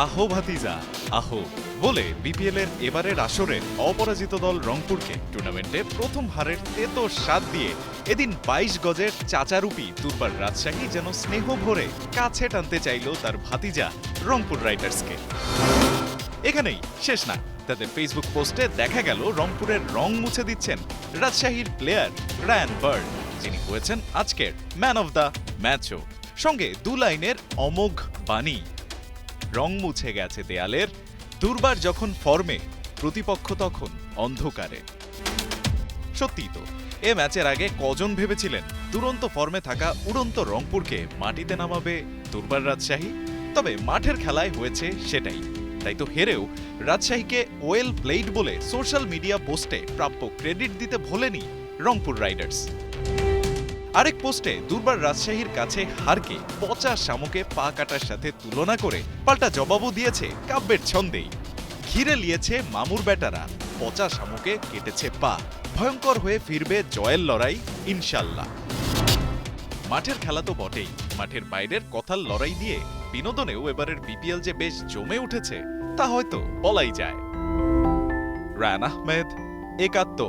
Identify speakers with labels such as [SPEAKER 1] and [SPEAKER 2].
[SPEAKER 1] আহো ভাতিজা আহো বলে বিপিএল এর এবারের আসরে অপরাজিত দল রংপুরকে টুর্নামেন্টে প্রথম হারের তেতো স্বাদ দিয়ে এদিন ২২ গজের চাচারূপী দুর্বার রাজশাহী যেন স্নেহ ভরে কাছে টানতে চাইল তার ভাতিজা রংপুর রাইডার্সকে। এখানেই শেষ না, তাদের ফেসবুক পোস্টে দেখা গেল রংপুরের রং মুছে দিচ্ছেন রাজশাহীর প্লেয়ার রায়ান বার্ড, যিনি হয়েছেন আজকের ম্যান অফ দ্য ম্যাচও। সঙ্গে দু লাইনের অমোঘ বাণী, রং মুছে গেছে দেয়ালের, দুর্বার যখন ফর্মে, প্রতিপক্ষ তখন অন্ধকারে। সত্যিই তো, এ ম্যাচের আগে কজন ভেবেছিলেন দুরন্ত ফর্মে থাকা উড়ন্ত রংপুরকে মাটিতে নামাবে দুর্বার রাজশাহী? তবে মাঠের খেলায় হয়েছে সেটাই। তাই তো হেরেও রাজশাহীকে ওয়েল প্লেইড বলে সোশ্যাল মিডিয়া পোস্টে প্রাপ্য ক্রেডিট দিতে ভোলেনি রংপুর রাইডার্স। আরেক পোস্টে দুর্বার রাজশাহীর কাছে হারকে পচা শামুকে পা কাটার সাথে তুলনা করে পাল্টা জবাবও দিয়েছে কাব্যের ছন্দেই। ঘিরে লিয়েছে মামুর ব্যাটারা, পচা শামুকে কেটেছে পা, ভয়ঙ্কর হয়ে ফিরবে জয়ের লড়াই ইনশাল্লাহ। মাঠের খেলা তো বটেই, মাঠের বাইরের কথার লড়াই দিয়ে বিনোদনেও এবারের বিপিএল যে বেশ জমে উঠেছে তা হয়তো বলাই যায়। রায়ান আহমেদ, ৭১।